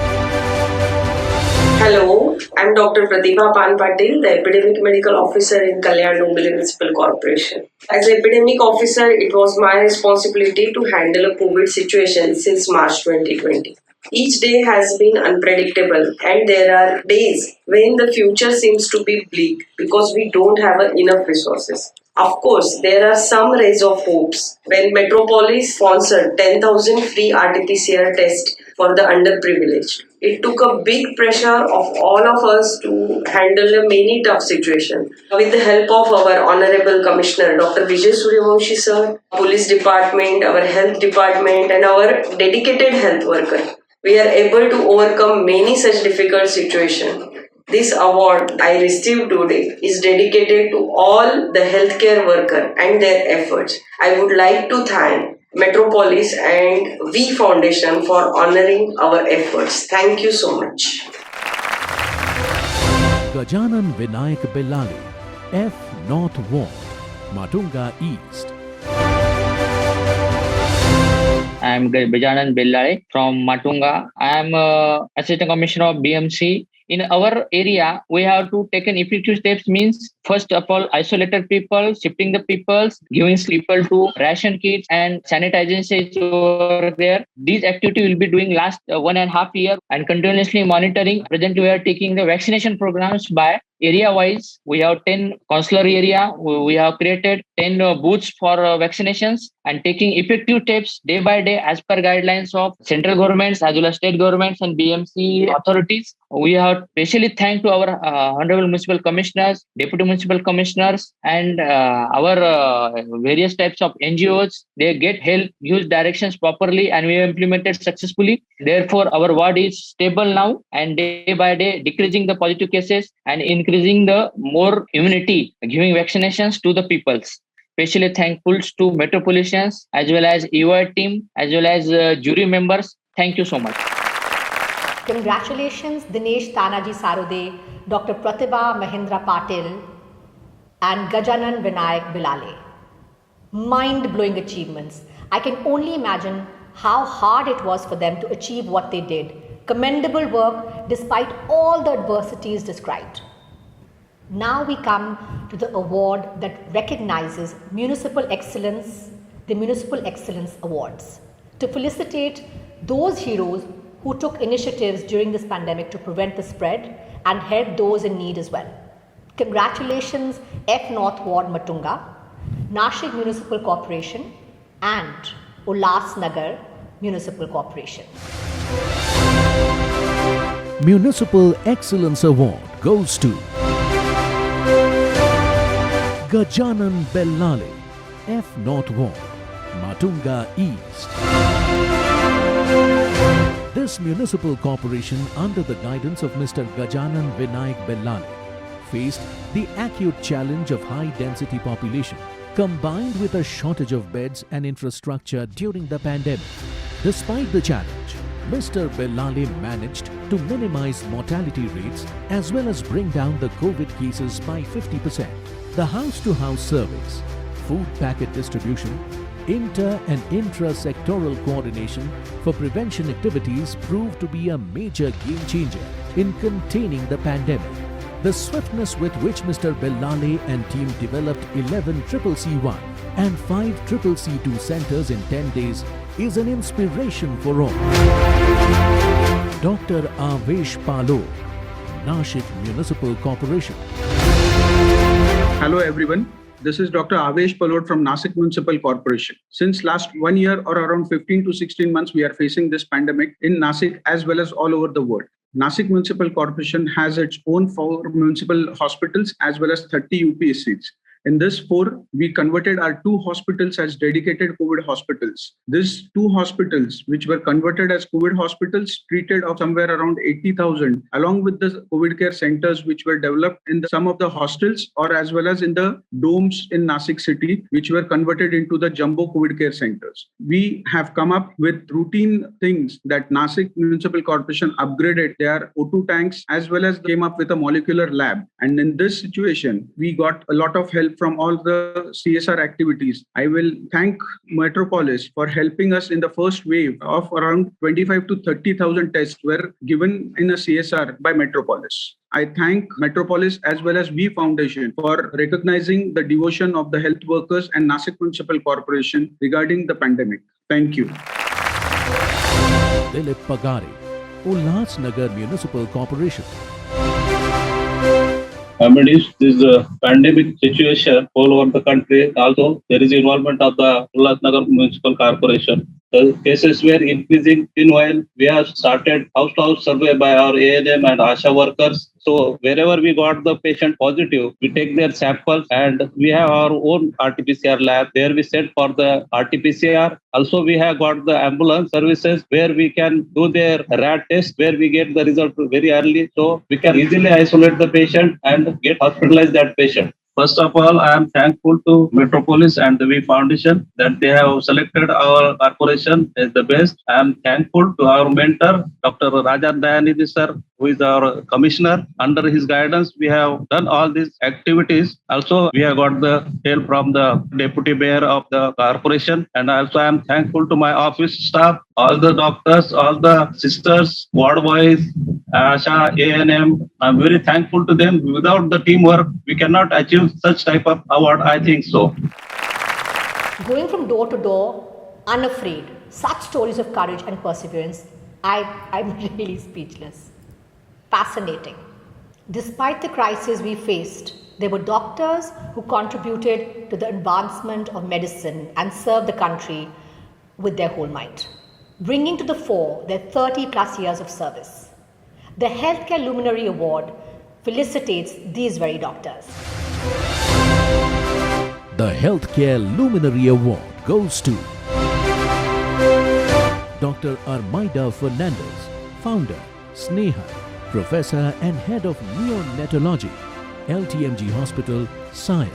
Hello, I'm Dr. Pratibha Pan Patil, the Epidemic Medical Officer in Kalyan Dombivali Municipal Corporation. As an epidemic officer, it was my responsibility to handle a COVID situation since March 2020. Each day has been unpredictable, and there are days when the future seems to be bleak because we don't have enough resources. Of course, there are some rays of hopes when Metropolis sponsored 10,000 free RT-PCR tests for the underprivileged. It took a big pressure of all of us to handle a many tough situation. With the help of our Honorable Commissioner, Dr. Vijay Suryavamshi sir, Police Department, our Health Department, and our dedicated health worker, we are able to overcome many such difficult situations. This award I received today is dedicated to all the healthcare workers and their efforts. I would like to thank Metropolis and V Foundation for honoring our efforts. Thank you so much. Gajanan Vinayak Bellali, F North Ward, Matunga East. I am Gajanan Bellali from Matunga. I am Assistant Commissioner of BMC. In our area, we have to take an effective steps means first of all, isolated people, shifting the people, giving people to ration kits and sanitization over there. These activity will be doing last 1.5 years and continuously monitoring. Presently, we are taking the vaccination programs by area-wise. We have 10 consular area. We have created 10 booths for vaccinations and taking effective steps day by day as per guidelines of central governments as well as state governments and BMC authorities. We have specially thank to our Honorable Municipal Commissioners, Deputy Municipal Commissioners and our various types of NGOs. They get help, use directions properly and we have implemented successfully. Therefore, our ward is stable now and day by day decreasing the positive cases and increasing the more immunity, giving vaccinations to the peoples. Especially thankful to Metropolitans as well as EY team as well as jury members. Thank you so much. Congratulations Dinesh Tanaji Sarode, Dr. Pratibha Mahendra Patil and Gajanan Vinayak Bellali. Mind-blowing achievements. I can only imagine how hard it was for them to achieve what they did. Commendable work despite all the adversities described. Now we come to the award that recognizes municipal excellence, the Municipal Excellence Awards, to felicitate those heroes who took initiatives during this pandemic to prevent the spread and help those in need as well. Congratulations F North Ward Matunga, Nashik Municipal Corporation and Ulhasnagar Municipal Corporation. Municipal Excellence Award goes to Gajanan Bellali, F North Ward, Matunga East. This municipal corporation, under the guidance of Mr. Gajanan Vinayak Bellali, faced the acute challenge of high-density population combined with a shortage of beds and infrastructure during the pandemic. Despite the challenge, Mr. Bellale managed to minimize mortality rates as well as bring down the COVID cases by 50%. The house-to-house service, food packet distribution, inter- and intra-sectoral coordination for prevention activities proved to be a major game changer in containing the pandemic. The swiftness with which Mr. Bellale and team developed 11 CCC1 and 5 CCC2 centers in 10 days is an inspiration for all. Dr. Avesh Palod, Nashik Municipal Corporation. Hello everyone. This is Dr. Avesh Palod from Nashik Municipal Corporation. Since last 1 year or around 15 to 16 months, we are facing this pandemic in Nashik as well as all over the world. Nashik Municipal Corporation has its own 4 municipal hospitals as well as 30 UPSCs. In this 4, we converted our 2 hospitals as dedicated COVID hospitals. These 2 hospitals, which were converted as COVID hospitals, treated of somewhere around 80,000, along with the COVID care centers, which were developed in some of the hostels or as well as in the domes in Nashik city, which were converted into the jumbo COVID care centers. We have come up with routine things that Nashik Municipal Corporation upgraded their O2 tanks as well as came up with a molecular lab. And in this situation, we got a lot of help from all the CSR activities. I will thank Metropolis for helping us in the first wave of around 25 to 30,000 tests were given in a CSR by Metropolis. I thank Metropolis as well as V Foundation for recognizing the devotion of the health workers and Nashik Municipal Corporation regarding the pandemic. Thank you. Dilip Pagare, Ulhasnagar Municipal Corporation. Amidst this pandemic situation all over the country, also there is involvement of the Ulhasnagar Municipal Corporation. The cases were increasing. Meanwhile, we have started house-to-house survey by our ANM and ASHA workers. So wherever we got the patient positive, we take their samples and we have our own RT-PCR lab where we send for the RT-PCR. Also, we have got the ambulance services where we can do their RAT test where we get the result very early. So we can easily isolate the patient and get hospitalized that patient. First of all, I am thankful to Metropolis and the V Foundation that they have selected our corporation as the best. I am thankful to our mentor, Dr. Rajan Dayanidhi sir, who is our commissioner. Under his guidance, we have done all these activities. Also, we have got the help from the deputy mayor of the corporation. And also, I am thankful to my office staff, all the doctors, all the sisters, ward boys, ASHA, ANM. I'm very thankful to them. Without the teamwork, we cannot achieve such type of award. I think so. Going from door to door, unafraid, such stories of courage and perseverance, I'm really speechless. Fascinating. Despite the crisis we faced, there were doctors who contributed to the advancement of medicine and served the country with their whole might, bringing to the fore their 30 plus years of service. The Healthcare Luminary Award felicitates these very doctors. The Healthcare Luminary Award goes to Dr. Armaida Fernandez, founder, Sneha, Professor and Head of Neonatology, LTMG Hospital, Sion.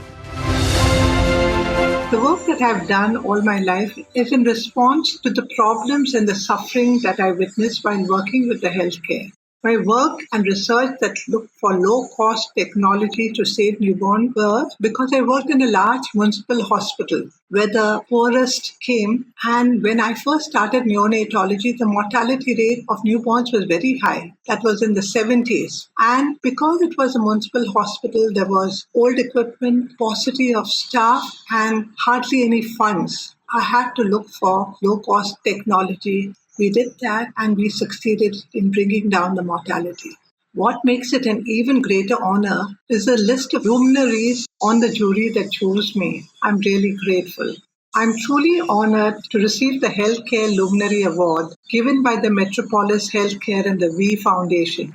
The work that I've done all my life is in response to the problems and the suffering that I witnessed while working with the healthcare. My work and research that looked for low-cost technology to save newborn birth because I worked in a large municipal hospital where the poorest came. And when I first started neonatology, the mortality rate of newborns was very high. That was in the 70s. And because it was a municipal hospital, there was old equipment, paucity of staff, and hardly any funds. I had to look for low-cost technology. We did that and we succeeded in bringing down the mortality. What makes it an even greater honor is the list of luminaries on the jury that chose me. I'm really grateful. I'm truly honored to receive the Healthcare Luminary Award given by the Metropolis Healthcare and the V Foundation.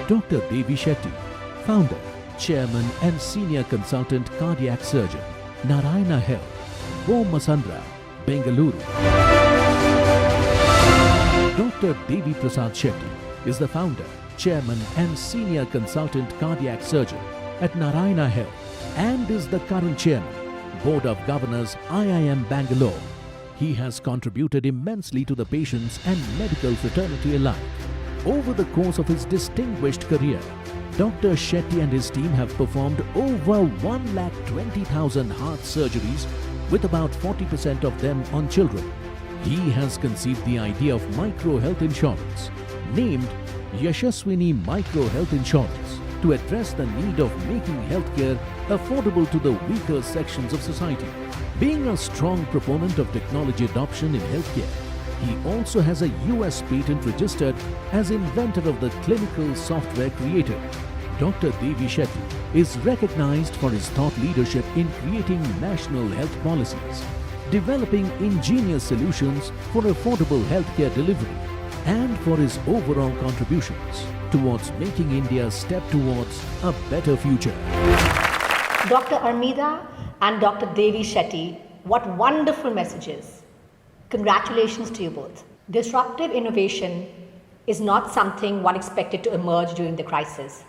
Dr. Devi Shetty, founder, chairman and senior consultant cardiac surgeon, Narayana Health, Bomasandra, Bengaluru. Dr. Devi Prasad Shetty is the founder, chairman and senior consultant cardiac surgeon at Narayana Health, and is the current chairman, Board of Governors, IIM Bangalore. He has contributed immensely to the patients and medical fraternity alike. Over the course of his distinguished career, Dr. Shetty and his team have performed over 1,20,000 heart surgeries, with about 40% of them on children. He has conceived the idea of micro health insurance, named Yashaswini Micro Health Insurance, to address the need of making healthcare affordable to the weaker sections of society. Being a strong proponent of technology adoption in healthcare, he also has a US patent registered as inventor of the clinical software created. Dr. Devi Shetty is recognized for his thought leadership in creating national health policies, developing ingenious solutions for affordable healthcare delivery, and for his overall contributions towards making India step towards a better future. Dr. Armida and Dr. Devi Shetty, what wonderful messages. Congratulations to you both. Disruptive innovation is not something one expected to emerge during the crisis,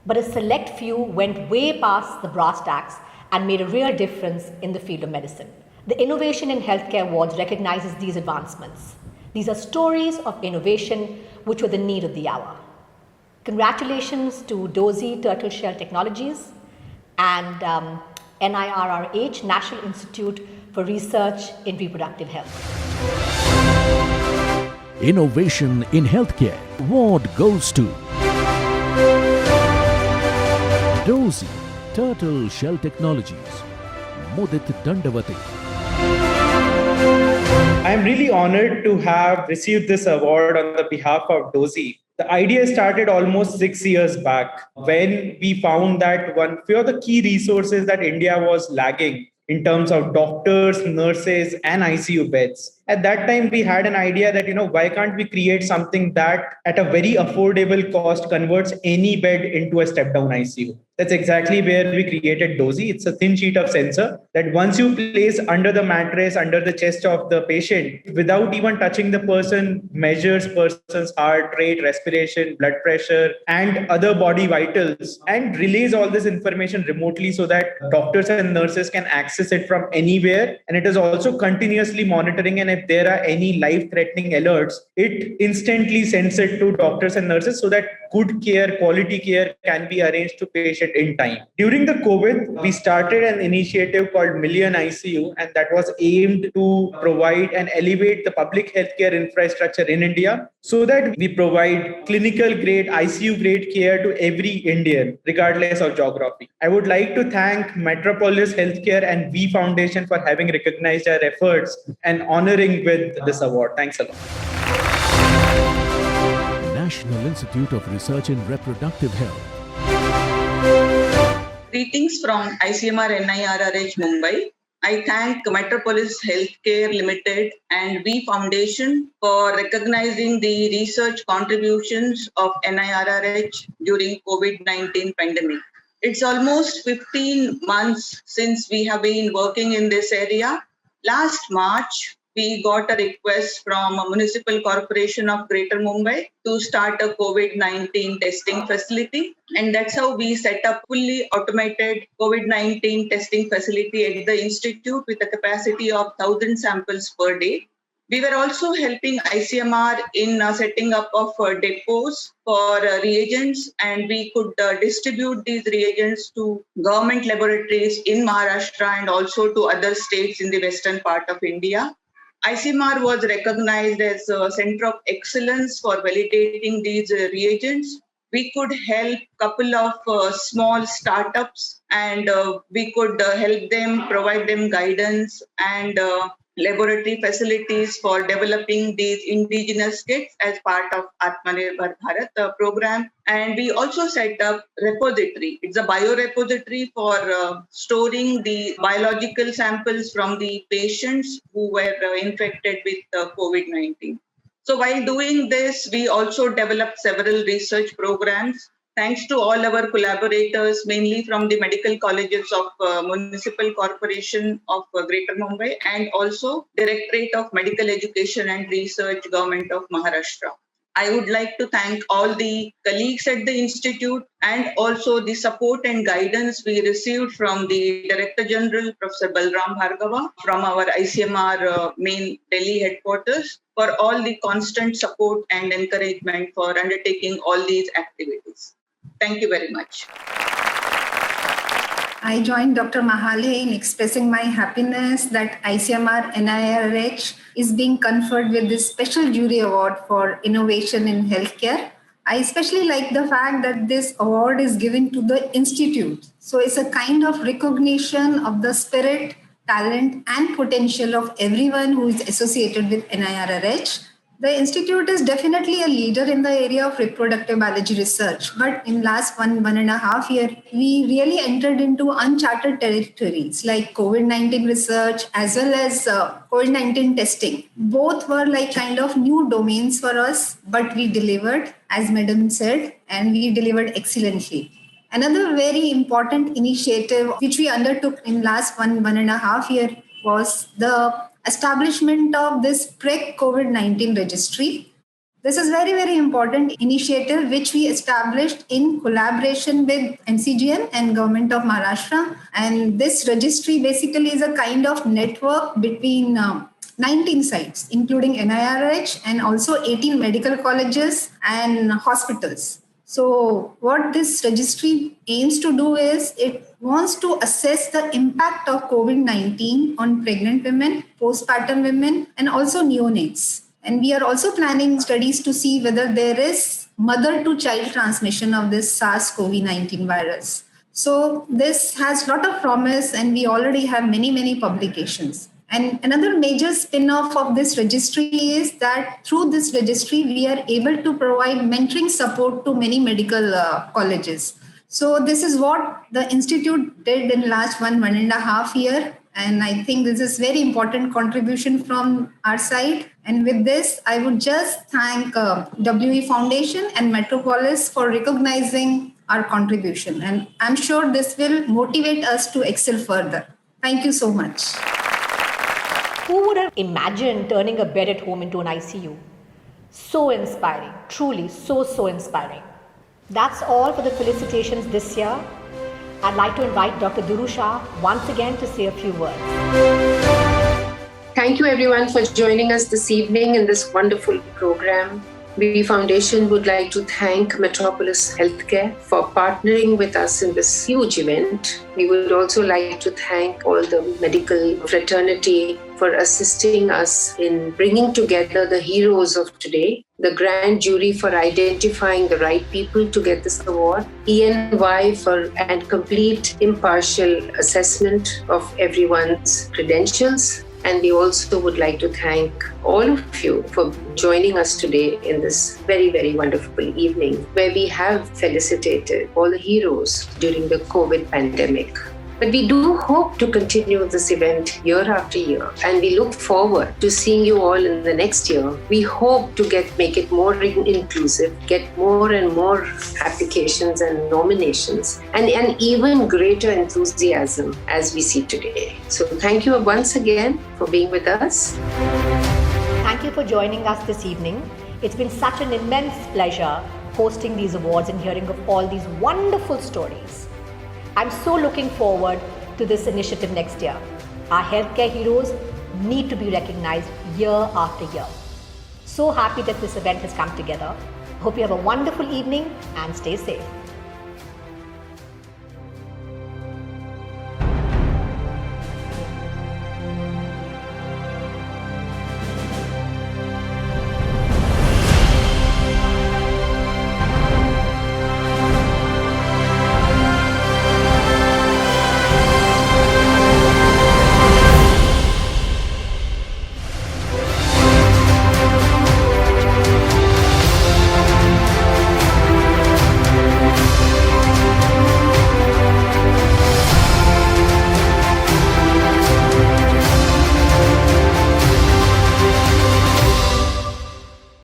but a select few went way past the brass tacks and made a real difference in the field of medicine. The Innovation in Healthcare Awards recognizes these advancements. These are stories of innovation which were the need of the hour. Congratulations to Dozy Turtle Shell Technologies and NIRRH, National Institute for Research in Reproductive Health. Innovation in Healthcare award goes to Dozy Turtle Shell Technologies, Mudit Dandavati. I am really honored to have received this award on the behalf of Dozy. The idea started almost 6 years back when we found that one of the key resources that India was lagging in terms of doctors, nurses, and ICU beds. At that time, we had an idea that, why can't we create something that at a very affordable cost converts any bed into a step-down ICU? That's exactly where we created Dozy. It's a thin sheet of sensor that once you place under the mattress, under the chest of the patient, without even touching the person, measures person's heart rate, respiration, blood pressure, and other body vitals, and relays all this information remotely so that doctors and nurses can access it from anywhere. And it is also continuously monitoring, and if there are any life-threatening alerts, it instantly sends it to doctors and nurses so that good care, quality care can be arranged to patient in time. During the COVID, we started an initiative called Million ICU, and that was aimed to provide and elevate the public healthcare infrastructure in India so that we provide clinical grade, ICU grade care to every Indian, regardless of geography. I would like to thank Metropolis Healthcare and V Foundation for having recognized our efforts and honoring with this award. Thanks a lot. National Institute of Research in Reproductive Health. Greetings from ICMR NIRRH Mumbai. I thank Metropolis Healthcare Limited and V Foundation for recognizing the research contributions of NIRRH during COVID-19 pandemic. It's almost 15 months since we have been working in this area. Last March, we got a request from a Municipal Corporation of Greater Mumbai to start a COVID-19 testing facility. And that's how we set up fully automated COVID-19 testing facility at the institute with a capacity of 1,000 samples per day. We were also helping ICMR in setting up of depots for reagents, and we could distribute these reagents to government laboratories in Maharashtra and also to other states in the western part of India. ICMR was recognized as a center of excellence for validating these reagents. We could help a couple of small startups, and we could help them, provide them guidance and laboratory facilities for developing these indigenous kits as part of Atmanirbhar Bharat program. And we also set up repository. It's a biorepository for storing the biological samples from the patients who were infected with COVID-19. So while doing this, we also developed several research programs. Thanks to all our collaborators, mainly from the medical colleges of Municipal Corporation of Greater Mumbai and also Directorate of Medical Education and Research, Government of Maharashtra. I would like to thank all the colleagues at the Institute and also the support and guidance we received from the Director General, Professor Balram Bhargava, from our ICMR main Delhi headquarters, for all the constant support and encouragement for undertaking all these activities. Thank you very much. I joined Dr. Mahale in expressing my happiness that ICMR NIRH is being conferred with this special jury award for innovation in healthcare. I especially like the fact that this award is given to the institute. So it's a kind of recognition of the spirit, talent, and potential of everyone who is associated with NIRH. The institute is definitely a leader in the area of reproductive biology research, but in last one and a half year, we really entered into uncharted territories like COVID-19 research as well as COVID-19 testing. Both were like kind of new domains for us, but we delivered, as Madam said, and we delivered excellently. Another very important initiative which we undertook in last one and a half year was the establishment of this pre-COVID-19 registry. This is very, very important initiative which we established in collaboration with NCGM and Government of Maharashtra. And this registry basically is a kind of network between 19 sites, including NIRH and also 18 medical colleges and hospitals. So what this registry aims to do is it wants to assess the impact of COVID-19 on pregnant women, postpartum women, and also neonates. And we are also planning studies to see whether there is mother-to-child transmission of this SARS-CoV-19 virus. So this has a lot of promise, and we already have many publications. And another major spin-off of this registry is that through this registry, we are able to provide mentoring support to many medical colleges. So this is what the Institute did in last one and a half year. And I think this is very important contribution from our side. And with this, I would just thank WE Foundation and Metropolis for recognizing our contribution. And I'm sure this will motivate us to excel further. Thank you so much. Who would have imagined turning a bed at home into an ICU? So inspiring, truly so inspiring. That's all for the felicitations this year. I'd like to invite Dr. Duru Shah once again to say a few words. Thank you everyone for joining us this evening in this wonderful program. WE Foundation would like to thank Metropolis Healthcare for partnering with us in this huge event. We would also like to thank all the medical fraternity for assisting us in bringing together the heroes of today, the grand jury for identifying the right people to get this award, ENY for and complete impartial assessment of everyone's credentials. And we also would like to thank all of you for joining us today in this very wonderful evening where we have felicitated all the heroes during the COVID pandemic. But we do hope to continue this event year after year, and we look forward to seeing you all in the next year. We hope to make it more inclusive, get more and more applications and nominations, and an even greater enthusiasm as we see today. So thank you once again for being with us. Thank you for joining us this evening. It's been such an immense pleasure hosting these awards and hearing of all these wonderful stories. I'm so looking forward to this initiative next year. Our healthcare heroes need to be recognized year after year. So happy that this event has come together. Hope you have a wonderful evening and stay safe.